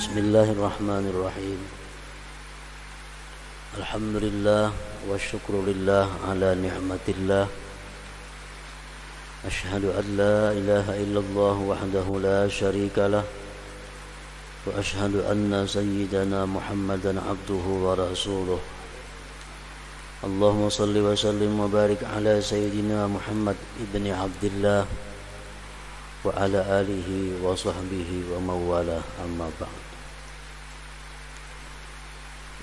Bismillahirrahmanirrahim. Alhamdulillah wa syukrulillah ala ni'matillah. Ashhadu an la ilaha illallah wahdahu la syarika lah. Wa ashhadu anna sayyidana Muhammadan abduhu wa rasuluh. Allahumma salli wa sallim wa barik ala sayyidina Muhammad ibni Abdillah wa ala alihi wa sahbihi wa mawalah, amma ba'd.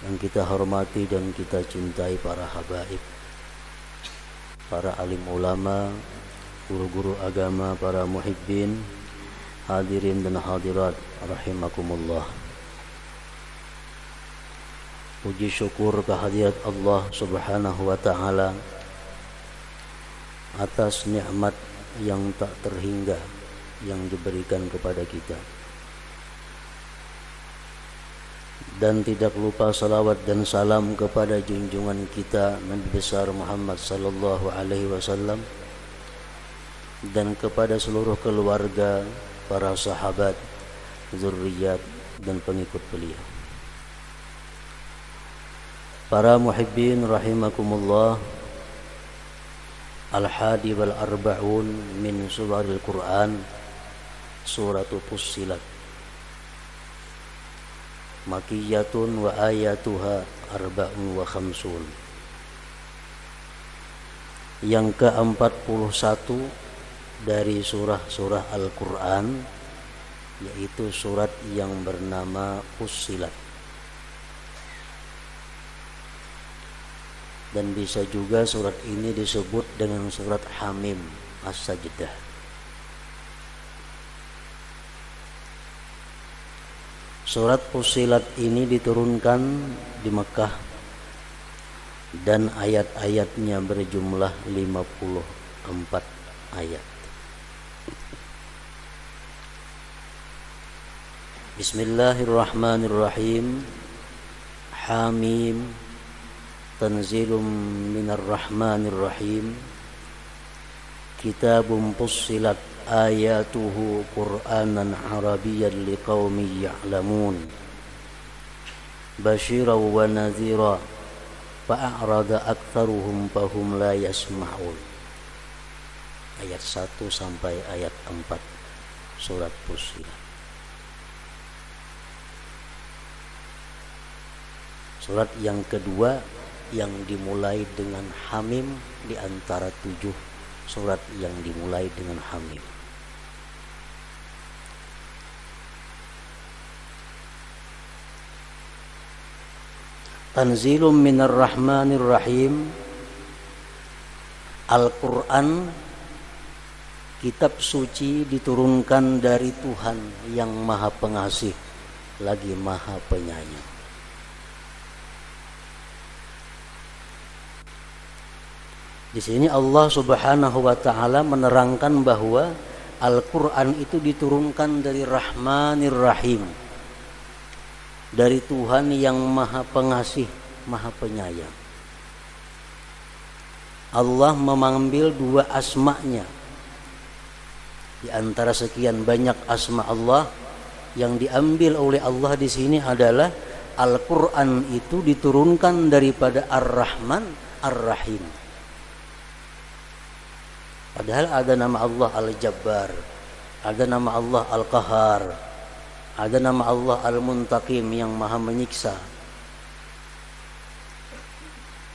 Yang kita hormati dan kita cintai para habaib, para alim ulama, guru-guru agama, para muhibbin, hadirin dan hadirat rahimakumullah. Puji syukur kehadirat Allah subhanahu wa ta'ala atas nikmat yang tak terhingga yang diberikan kepada kita, dan tidak lupa salawat dan salam kepada junjungan kita Nabi besar Muhammad sallallahu alaihi wasallam, dan kepada seluruh keluarga, para sahabat, zurriyat dan pengikut beliau. Para muhibbin rahimakumullah, Al-Hadi wal Arba'un min Suwaril Quran, Suratul Fussilat, Makiyatun wa ayatuha arba'un wa khamsun. Yang ke-41 dari surah-surah Al-Quran, yaitu surat yang bernama Fussilat. Dan bisa juga surat ini disebut dengan surat Hamim As-Sajdah. Surat Fussilat ini diturunkan di Mekah dan ayat-ayatnya berjumlah 54 ayat. Bismillahirrahmanirrahim. Hamim, tanzilum minar rahmanir rahim. Kitabun fussilat ayatuhu Qur'anan Arabiyyan liqaumin ya'lamun. Basyiran wa nadhira fa'arada aktsaruhum fahum la yasma'un. Ayat 1 sampai ayat 4 surat Fussilat. Surat yang kedua yang dimulai dengan Hamim di antara 7 surat yang dimulai dengan Hamim. Tanzilum minar rahmanir rahim. Al-Quran, kitab suci, diturunkan dari Tuhan yang maha pengasih lagi maha penyayang. Di sini Allah subhanahu wa ta'ala menerangkan bahwa Al-Quran itu diturunkan dari Rahmanir Rahim, dari Tuhan yang maha pengasih, maha penyayang. Allah mengambil 2 asma-Nya. Di antara sekian banyak asma Allah, yang diambil oleh Allah di sini adalah Al-Quran itu diturunkan daripada Ar-Rahman, Ar-Rahim. Padahal ada nama Allah Al-Jabbar, ada nama Allah Al-Qahar, ada nama Allah Al-Muntaqim yang maha menyiksa.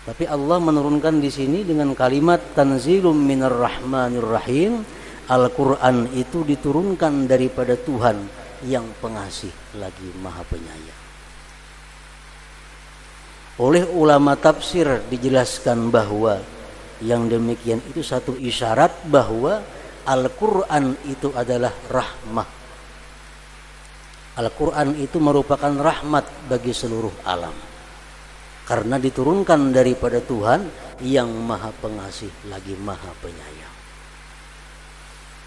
Tapi Allah menurunkan di sini dengan kalimat tanzilum minar rahmanir rahim. Al-Quran itu diturunkan daripada Tuhan yang pengasih lagi maha penyayang. Oleh ulama tafsir dijelaskan bahwa yang demikian itu satu isyarat bahwa Al-Quran itu adalah rahmah. Al-Quran itu merupakan rahmat bagi seluruh alam, karena diturunkan daripada Tuhan yang maha pengasih lagi maha penyayang.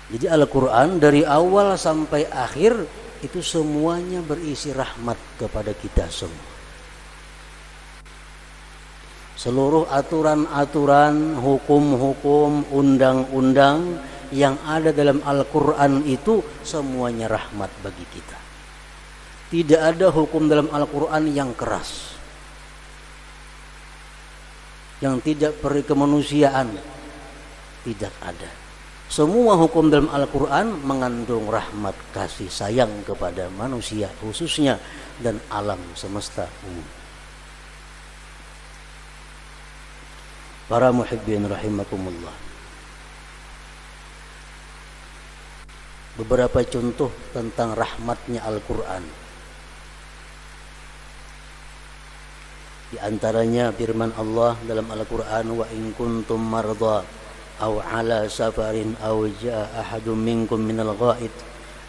Jadi Al-Quran dari awal sampai akhir itu semuanya berisi rahmat kepada kita semua. Seluruh aturan-aturan, hukum-hukum, undang-undang yang ada dalam Al-Quran itu semuanya rahmat bagi kita. Tidak ada hukum dalam Al-Quran yang keras, yang tidak peri kemanusiaan. Tidak ada. Semua hukum dalam Al-Quran mengandung rahmat kasih sayang kepada manusia khususnya dan alam semesta umum. Para muhibbin rahimakumullah, beberapa contoh tentang rahmatnya Al-Quran. Di antaranya firman Allah dalam Al-Quran, wa in kuntum marda aw ala safarin aw jaa ahadun minkum minal ghaid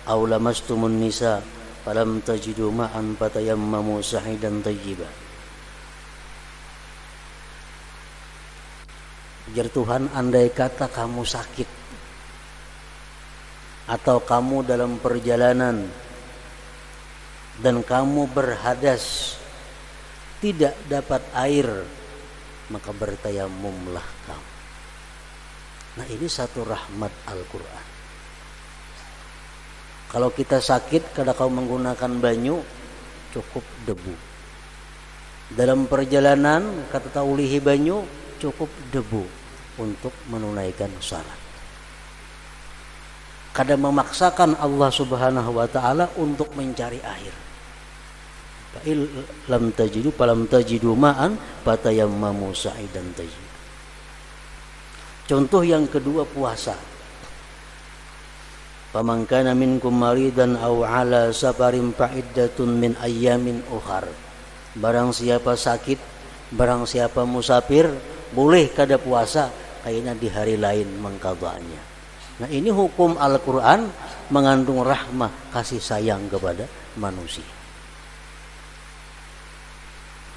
aw lamastumun nisa falam tajidu ma'an fatayammamu sa'idan thayyiban. Ujar Tuhan, andai kata kamu sakit atau kamu dalam perjalanan dan kamu berhadas, tidak dapat air, maka bertayamumlah kamu. Nah, ini satu rahmat Al-Quran. Kalau kita sakit, kada kau menggunakan banyu, cukup debu. Dalam perjalanan, kata taulihi banyu, cukup debu untuk menunaikan salat. Kada memaksakan Allah Subhanahu wa ta'ala untuk mencari air. Lam tajidu falam tajidu ma'an fatayammamu sa'idan tayyib. Contoh yang kedua, puasa. Faman kana minkum maridan aw ala safarin fa'iddatun min ayyamin ukhar. Barang siapa sakit, barang siapa musafir, boleh kada puasa, kayaknya di hari lain mengqadanya. Nah, ini hukum Al-Quran mengandung rahmah kasih sayang kepada manusia.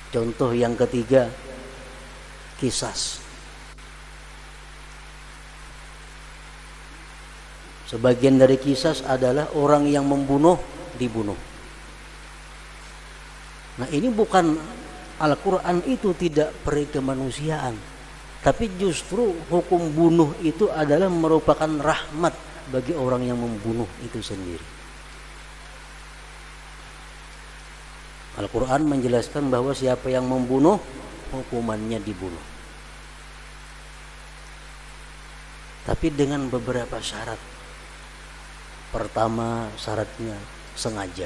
Contoh yang ketiga, qisas. Sebagian dari qisas adalah orang yang membunuh dibunuh. Nah, ini bukan, Al-Quran itu tidak peri kemanusiaan, tapi justru hukum bunuh itu adalah merupakan rahmat bagi orang yang membunuh itu sendiri. Al-Quran menjelaskan bahwa siapa yang membunuh, hukumannya dibunuh. Tapi dengan beberapa syarat. Pertama, syaratnya sengaja.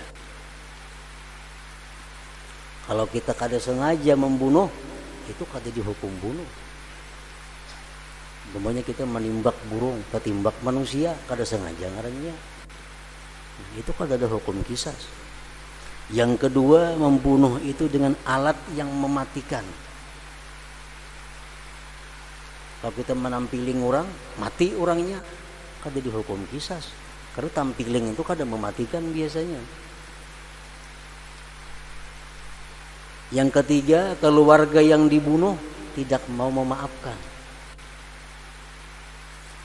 Kalau kita kada sengaja membunuh, itu kada dihukum bunuh. Umpamanya kita menimbak burung, ketimbak manusia, kada sengaja ngarannya. Itu kada ada hukum qisas. Yang kedua, membunuh itu dengan alat yang mematikan. Kalau kita menampiling orang, mati orangnya, kada dihukum qisas. Karena tampiling itu kada mematikan biasanya. Yang ketiga, keluarga yang dibunuh tidak mau memaafkan.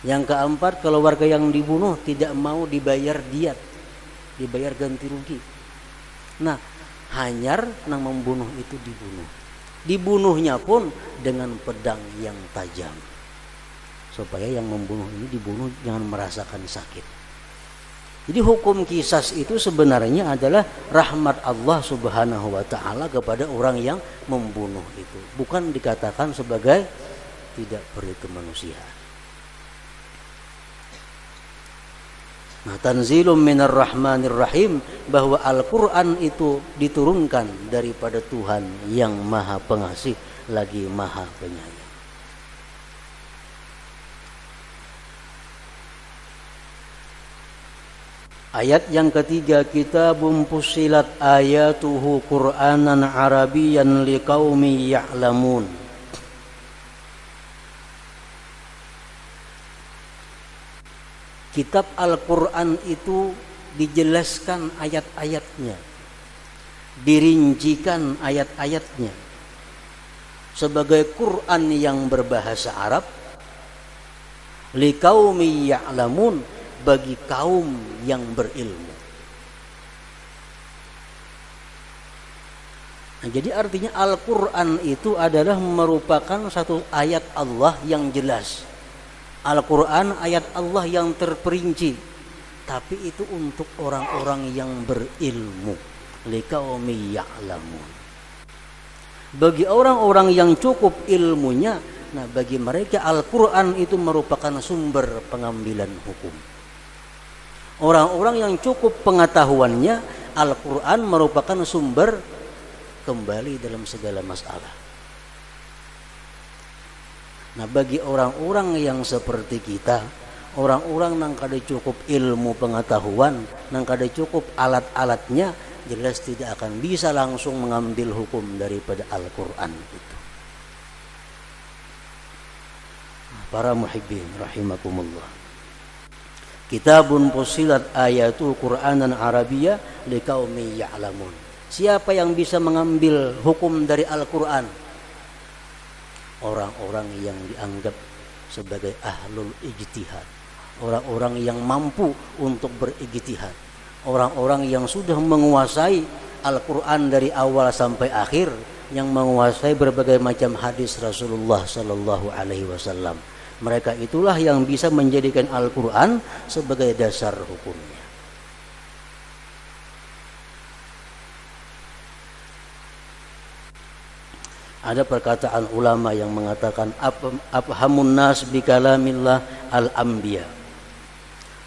Yang keempat, keluarga yang dibunuh tidak mau dibayar diat, dibayar ganti rugi. Nah, hanyar nang membunuh itu dibunuh. Dibunuhnya pun dengan pedang yang tajam, supaya yang membunuh ini dibunuh jangan merasakan sakit. Jadi hukum qisas itu sebenarnya adalah rahmat Allah Subhanahu wa ta'ala kepada orang yang membunuh itu, bukan dikatakan sebagai tidak peri kemanusiaan. Nah, tanzilum minar rahmanir rahim, bahwa Al-Quran itu diturunkan daripada Tuhan yang maha pengasih lagi maha penyayang. Ayat yang ketiga, kitabun fussilat ayatuhu Qur'anan Arabiyyan liqaumi ya'lamun. Kitab Al-Quran itu dijelaskan ayat-ayatnya, dirincikan ayat-ayatnya sebagai Quran yang berbahasa Arab, liqaumi ya'lamun, bagi kaum yang berilmu. Nah, jadi artinya Al-Quran itu adalah merupakan satu ayat Allah yang jelas. Al-Quran ayat Allah yang terperinci, tapi itu untuk orang-orang yang berilmu, liqaumi ya'lamun. Bagi orang-orang yang cukup ilmunya, nah bagi mereka Al-Qur'an itu merupakan sumber pengambilan hukum. Orang-orang yang cukup pengetahuannya, Al-Qur'an merupakan sumber kembali dalam segala masalah. Nah bagi orang-orang yang seperti kita, orang-orang yang kada cukup ilmu pengetahuan, yang kada cukup alat-alatnya, jelas tidak akan bisa langsung mengambil hukum daripada Al-Qur'an itu. Para muhibbin rahimakumullah. Kitabun fussilat ayatu Qur'anan Arabiyya liqaumi ya'lamun. Siapa yang bisa mengambil hukum dari Al-Qur'an? Orang-orang yang dianggap sebagai ahlul ijtihad, orang-orang yang mampu untuk berijtihad, orang-orang yang sudah menguasai Al-Qur'an dari awal sampai akhir, yang menguasai berbagai macam hadis Rasulullah sallallahu alaihi wasallam. Mereka itulah yang bisa menjadikan Al-Qur'an sebagai dasar hukumnya. Ada perkataan ulama yang mengatakan afhamun nas bi kalamillah al-anbiya.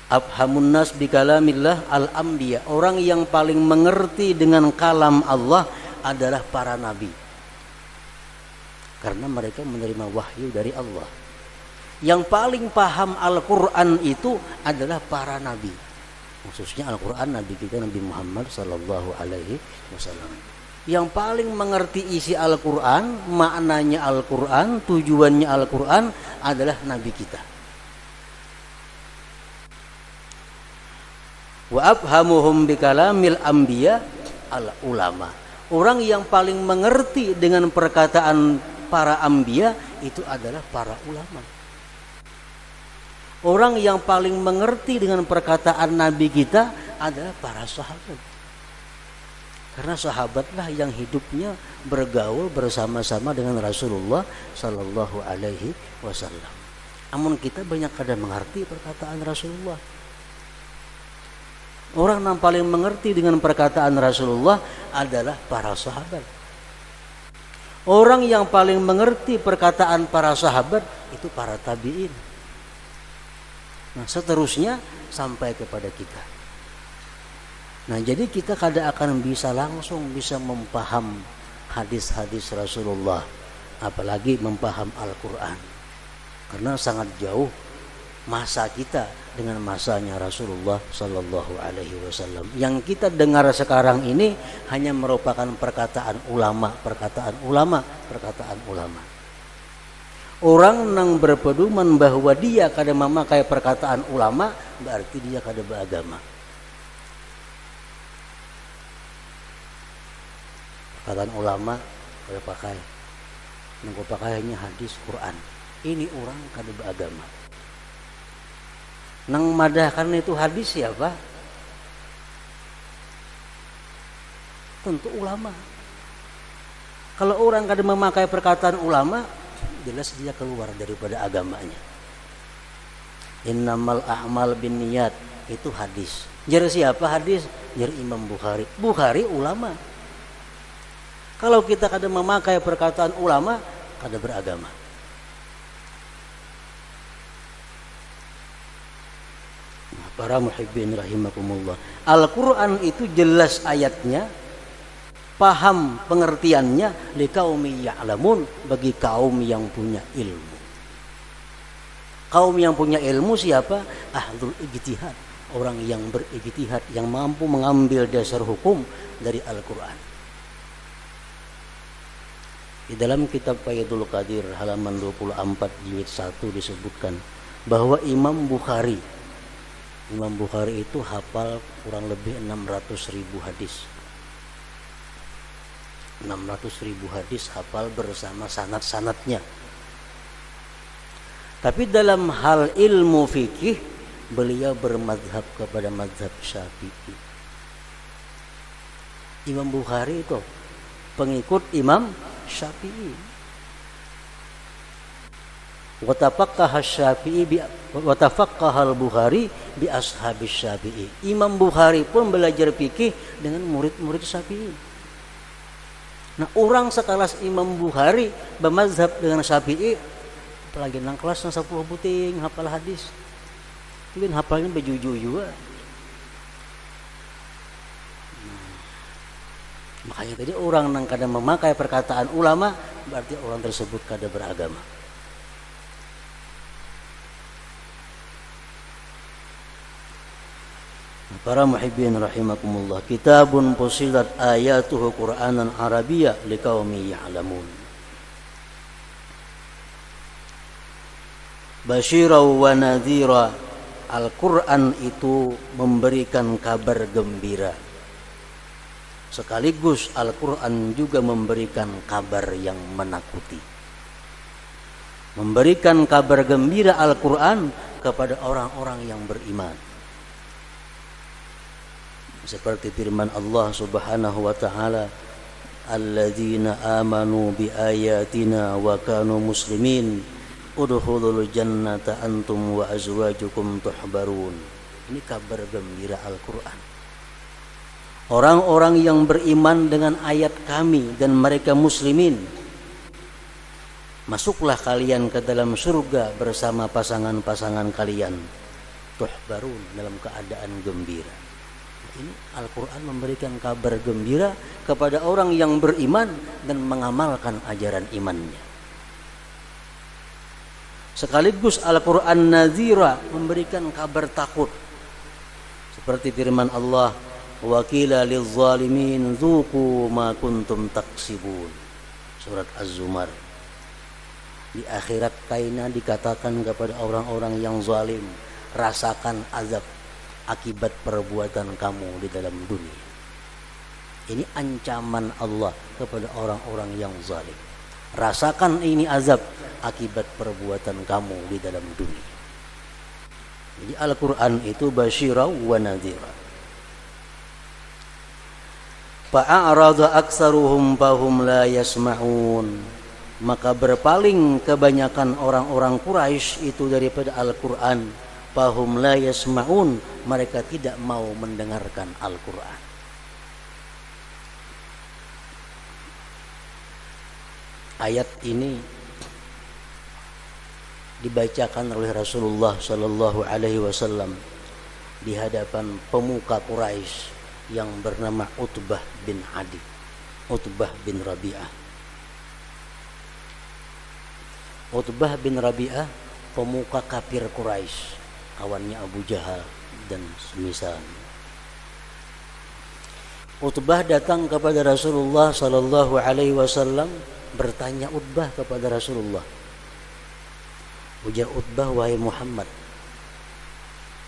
Afhamun nas bi kalamillah al-anbiya. Orang yang paling mengerti dengan kalam Allah adalah para nabi. Karena mereka menerima wahyu dari Allah. Yang paling paham Al-Qur'an itu adalah para nabi. Khususnya Al-Qur'an Nabi kita Nabi Muhammad sallallahu alaihi wasallam. Yang paling mengerti isi Al-Qur'an, maknanya Al-Qur'an, tujuannya Al-Qur'an adalah nabi kita. Wa afhamuhum bikalamil anbiya al-ulama. Orang yang paling mengerti dengan perkataan para anbiya itu adalah para ulama. Orang yang paling mengerti dengan perkataan nabi kita adalah para sahabat. Karena sahabatlah yang hidupnya bergaul bersama-sama dengan Rasulullah sallallahu alaihi wasallam. Namun kita banyak kada mengerti perkataan Rasulullah. Orang yang paling mengerti dengan perkataan Rasulullah adalah para sahabat. Orang yang paling mengerti perkataan para sahabat itu para tabi'in. Nah seterusnya sampai kepada kita. Nah jadi kita kada akan bisa langsung bisa mempaham hadis-hadis Rasulullah, apalagi mempaham Al-Qur'an. Karena sangat jauh masa kita dengan masanya Rasulullah sallallahu alaihi wasallam. Yang kita dengar sekarang ini hanya merupakan perkataan ulama. Orang yang berpedoman bahwa dia kada memakai perkataan ulama, berarti dia kada beragama. Perkataan ulama kada pakai. Nunggu pakainya hadis Quran. Ini orang kada beragama. Nang madahkan itu hadis siapa? Tentu ulama. Kalau orang kada memakai perkataan ulama, jelas dia keluar daripada agamanya. Innamal a'mal binniyat, itu hadis. Jar siapa hadis? Jar Imam Bukhari. Bukhari ulama. Kalau kita kada memakai perkataan ulama, kada beragama. Para muhibbin rahimakumullah. Al-Qur'an itu jelas ayatnya, paham pengertiannya, liqaumi ya'lamun, bagi kaum yang punya ilmu. Kaum yang punya ilmu siapa? Ahlul ijtihad, orang yang berijtihad, yang mampu mengambil dasar hukum dari Al-Qur'an. Di dalam kitab Faidul Qadir halaman 24 jilid 1 disebutkan bahwa Imam Bukhari itu hafal kurang lebih 600.000 hadis. 600.000 hadis hafal bersama sanad-sanadnya. Tapi dalam hal ilmu fikih beliau bermadhab kepada madhab Syafi'i. Imam Bukhari itu pengikut Imam Syafi'i. Wa tafaqqaha Syafi'i wa tafaqqahal Bukhari bi ashabis Syafi'i. Imam Bukhari pun belajar fikih dengan murid-murid Syafi'i. Nah, orang sekelas Imam Bukhari bermazhab dengan Syafi'i, apalagi nang kelas nang 10 puting hafal hadis. Itu kan hafalnya bejuju juga. Makanya tadi orang nang kadang memakai perkataan ulama berarti orang tersebut kada beragama. Para muhibbin rahimakumullah, kitabun fusilat ayatuhu Qur'anan Arabiyya liqaumi ya'lamun. Basyira wa nadhira. Al-Qur'an itu memberikan kabar gembira. Sekaligus Al-Qur'an juga memberikan kabar yang menakuti. Memberikan kabar gembira Al-Qur'an kepada orang-orang yang beriman. Seperti firman Allah Subhanahu wa taala, alladzina amanu bi ayatina wa kanu muslimin udkhulul jannata antum wa azwajukum tuhbarun. Ini kabar gembira Al-Qur'an. Orang-orang yang beriman dengan ayat kami dan mereka muslimin, masuklah kalian ke dalam surga bersama pasangan-pasangan kalian, tuhbarun, dalam keadaan gembira. Ini Al-Quran memberikan kabar gembira kepada orang yang beriman dan mengamalkan ajaran imannya. Sekaligus Al-Quran nadhira, memberikan kabar takut. Seperti firman Allah, wa qila lizzalimin dzuqu ma kuntum taksibun. Surat Az-Zumar. Di akhirat kaina dikatakan kepada orang-orang yang zalim, rasakan azab akibat perbuatan kamu di dalam dunia. Ini ancaman Allah kepada orang-orang yang zalim. Rasakan ini azab akibat perbuatan kamu di dalam dunia. Jadi Al-Quran itu basyira wa nadhira. Fa'arada aktsaruhum fahum la yasma'un. Maka berpaling kebanyakan orang-orang Quraisy itu daripada Al-Quran. Fahum la yasma'un, mereka tidak mau mendengarkan Al-Quran. Ayat ini dibacakan oleh Rasulullah Sallallahu Alaihi Wasallam di hadapan pemuka Quraisy yang bernama Utbah bin Adi, Utbah bin Rabi'ah. Utbah bin Rabi'ah pemuka kafir Quraisy, kawannya Abu Jahal dan semisal. Utbah datang kepada Rasulullah Sallallahu Alaihi Wasallam, bertanya Utbah kepada Rasulullah. Ujar Utbah, wahai Muhammad,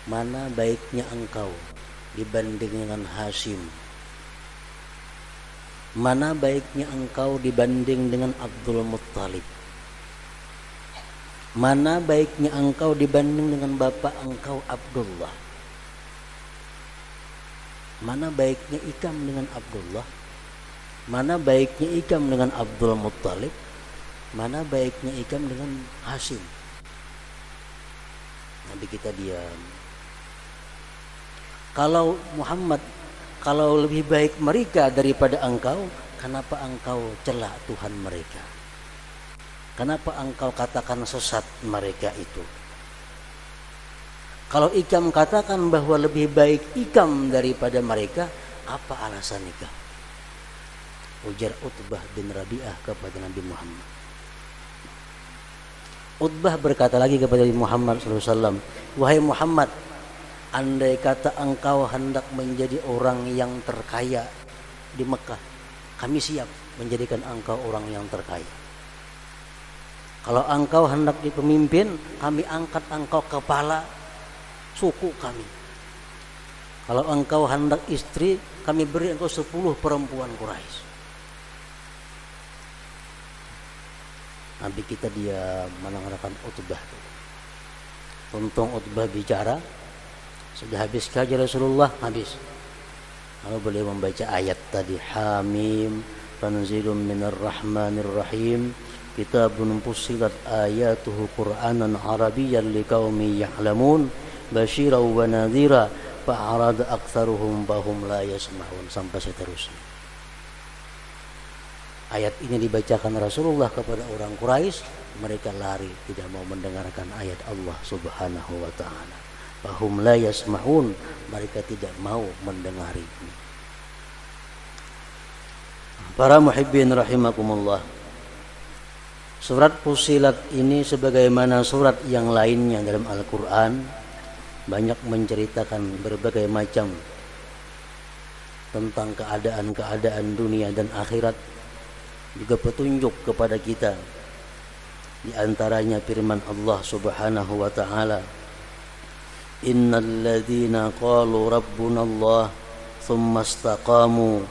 mana baiknya engkau dibanding dengan Hashim? Mana baiknya engkau dibanding dengan Abdul Muttalib? Mana baiknya engkau dibanding dengan bapak engkau Abdullah? Mana baiknya Ikam dengan Abdullah? Mana baiknya Ikam dengan Abdul Muttalib? Mana baiknya Ikam dengan Hashim? Nabi kita diam. Kalau Muhammad, kalau lebih baik mereka daripada engkau, kenapa engkau cela Tuhan mereka? Kenapa engkau katakan sesat mereka itu? Kalau Ikam katakan bahwa lebih baik Ikam daripada mereka, apa alasan Ikam? Ujar Utbah bin Rabi'ah kepada Nabi Muhammad. Utbah berkata lagi kepada Nabi Muhammad SAW, wahai Muhammad, andai kata engkau hendak menjadi orang yang terkaya di Mekah, kami siap menjadikan engkau orang yang terkaya. Kalau engkau hendak di pemimpin, kami angkat engkau kepala suku kami. Kalau engkau hendak istri, kami beri engkau 10 perempuan Quraisy. Nabi kita dia mendengarkan Utbah. Untung Utbah bicara, sudah habis kaji Rasulullah, habis. Lalu beliau membaca ayat tadi, Hamim tanzilum minar rahmanir rahim kitabun fussilat ayatuhu qur'anan arabiyyan liqaumin ya'lamun basyiran wa nadhira fa'arada aktsaruhum fahum la yasma'un, sampai seterusnya. Ayat ini dibacakan Rasulullah kepada orang Quraisy, mereka lari, tidak mau mendengarkan ayat Allah Subhanahu wa taala. Fahum la yasma'un, mereka tidak mau mendengari. Para muhibbin rahimakumullah, surat Fussilat ini sebagaimana surat yang lainnya dalam Al-Quran banyak menceritakan berbagai macam tentang keadaan-keadaan dunia dan akhirat, juga petunjuk kepada kita. Di antaranya firman Allah Subhanahu wa taala, innal ladzina qalu rabbuna Allah tsumma istaqamu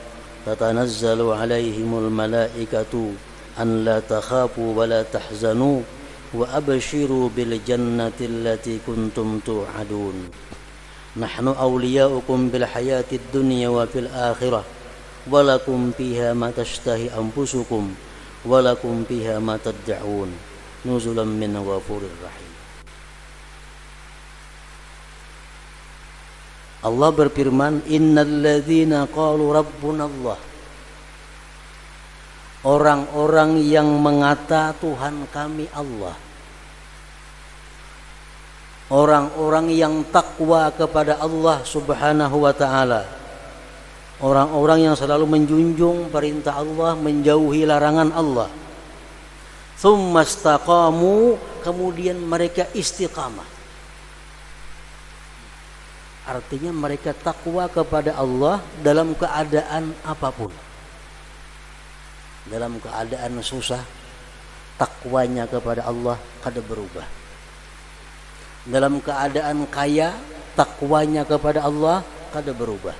tatanazzalu alaihimul malaikatu an la takhafu wa la tahzanu wa abshiru bil jannati allati kuntum tu'adun nahnu awliyaukum bil hayatid dunya wa fil akhirah walakum fiha ma tashtahi anfusukum walakum fiha ma tad'un nuzulan min ghafurir rahim. Allah berfirman, innal ladzina qalu rabbuna Allah, orang-orang yang mengata Tuhan kami Allah, orang-orang yang takwa kepada Allah Subhanahu wa taala, orang-orang yang selalu menjunjung perintah Allah, menjauhi larangan Allah. Tsumma istaqamu, kemudian mereka istiqamah. Artinya mereka takwa kepada Allah dalam keadaan apapun. Dalam keadaan susah, takwanya kepada Allah kada berubah. Dalam keadaan kaya, takwanya kepada Allah kada berubah.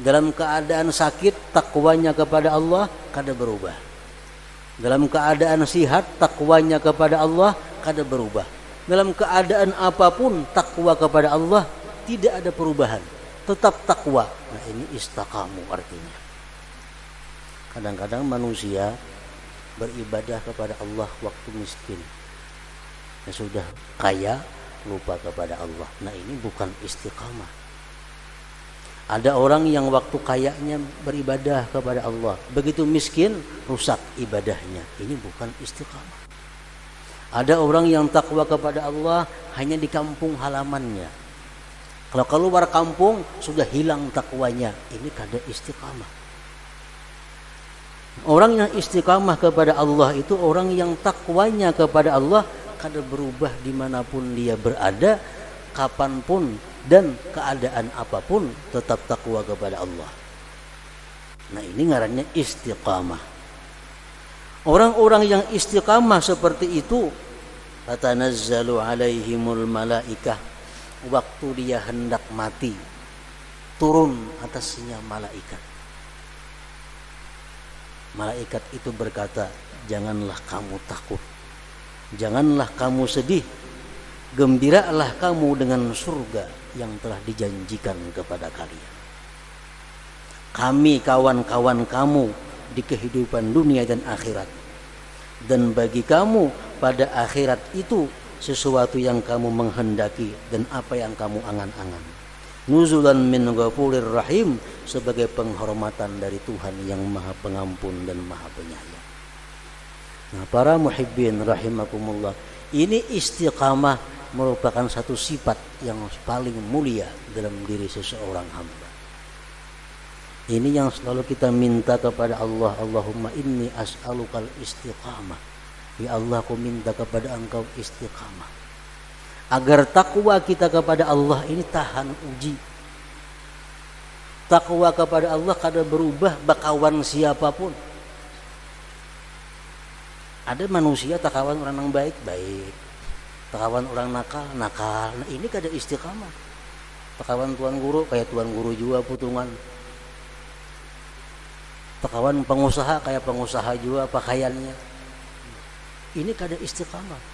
Dalam keadaan sakit, takwanya kepada Allah kada berubah. Dalam keadaan sihat, takwanya kepada Allah kada berubah. Dalam keadaan apapun, takwa kepada Allah tidak ada perubahan, tetap takwa. Nah, ini istaqamu artinya. Kadang-kadang manusia beribadah kepada Allah waktu miskin, ya sudah kaya lupa kepada Allah. Nah, ini bukan istiqamah. Ada orang yang waktu kayanya beribadah kepada Allah, begitu miskin rusak ibadahnya. Ini bukan istiqamah. Ada orang yang takwa kepada Allah hanya di kampung halamannya. Kalau keluar kampung sudah hilang takwanya. Ini kada istiqamah. Orang yang istiqamah kepada Allah itu orang yang takwanya kepada Allah kada berubah dimanapun dia berada, kapanpun dan keadaan apapun tetap takwa kepada Allah. Nah, ini ngarannya istiqamah. Orang-orang yang istiqamah seperti itu, tatanazzalu alaihimul malaikah, waktu dia hendak mati turun atasnya malaikat. Malaikat itu berkata, janganlah kamu takut, janganlah kamu sedih, gembiralah kamu dengan surga yang telah dijanjikan kepada kalian. Kami kawan-kawan kamu di kehidupan dunia dan akhirat, dan bagi kamu pada akhirat itu sesuatu yang kamu menghendaki dan apa yang kamu angan-angan. Nuzulan min ghafurir rahim, sebagai penghormatan dari Tuhan yang Maha Pengampun dan Maha Penyayang. Nah, para muhibbin rahimakumullah, ini istiqamah merupakan satu sifat yang paling mulia dalam diri seseorang hamba. Ini yang selalu kita minta kepada Allah. Allahumma inni as'alukal istiqamah. Ya Allah, aku minta kepada Engkau istiqamah, agar takwa kita kepada Allah ini tahan uji. Takwa kepada Allah kada berubah bakawan siapapun. Ada manusia takawan orang yang baik-baik, takawan orang nakal. Nah, ini kada istiqamah. Takawan tuan guru kayak tuan guru juga putungan. Takawan pengusaha kayak pengusaha juga pakaiannya. Ini kada istiqamah.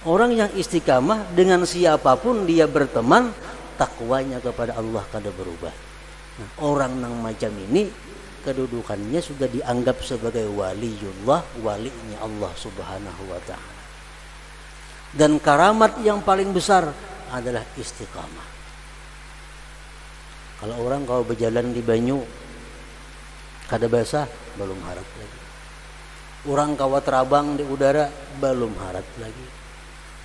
Orang yang istiqamah dengan siapapun dia berteman, takwanya kepada Allah kada berubah. Nah, orang yang macam ini kedudukannya sudah dianggap sebagai waliullah, walinya Allah Subhanahu wa taala. Dan karamat yang paling besar adalah istiqamah. Kalau orang kalau berjalan di banyu kada basah belum harat lagi. Orang kalau terabang di udara belum harat lagi.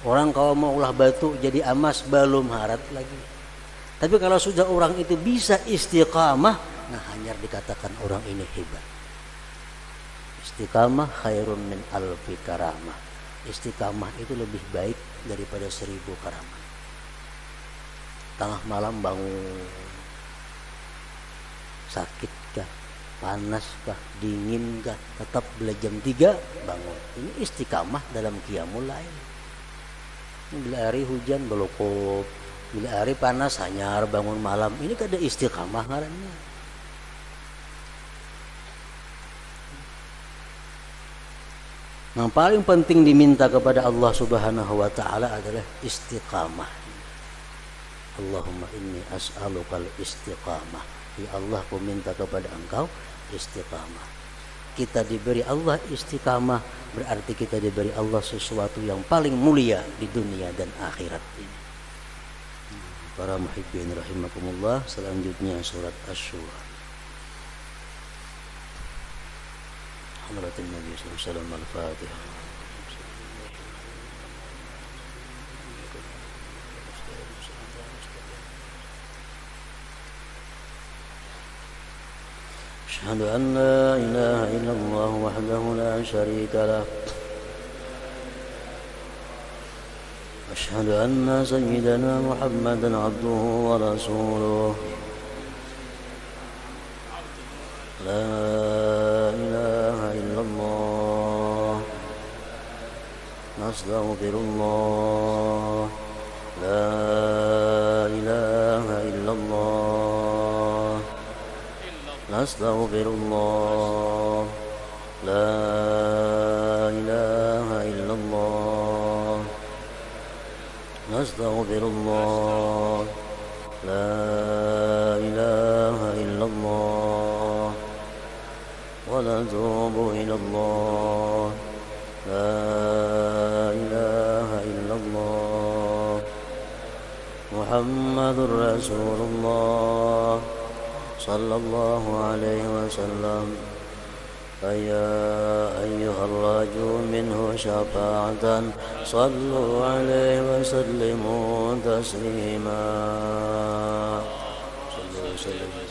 Orang kalau mau ulah batu jadi amas belum harat lagi. Tapi kalau sudah orang itu bisa istiqamah, nah hanya dikatakan orang ini hebat. Istiqamah khairun min alfi karamah. Istiqamah itu lebih baik daripada 1000 karamah. Tengah malam bangun, sakit kah, panas kah, dingin kah, tetap jam 3 bangun. Ini istiqamah dalam qiyamul lail. Bila hari hujan belokop, bila hari panas hanyar bangun malam. Ini kada istiqamah ngarannya. Yang paling penting diminta kepada Allah Subhanahu wa taala adalah istiqamah. Allahumma inni as'alukal istiqamah. Ya Allah, aku minta kepada Engkau istiqamah. Kita diberi Allah istiqamah, berarti kita diberi Allah sesuatu yang paling mulia di dunia dan akhirat ini. Para muhibbin rahimakumullah, selanjutnya surat Asy-Syura. Hadratin Nabi sallallahu alaihi wasallam, Al-Fatihah. أشهد أن لا إله إلا الله وحده لا شريك له أشهد أن سيدنا محمدا عبده ورسوله لا إله إلا الله نستغفر الله لا إله إلا الله نستغفر الله لا إله إلا الله نستغفر الله لا إله إلا الله ونتوب إلى الله لا إله إلا الله محمد رسول الله صلى الله عليه وسلم فيا أيها الرجل منه شفاعة صلوا عليه وسلموا تسليما صلوا وسلموا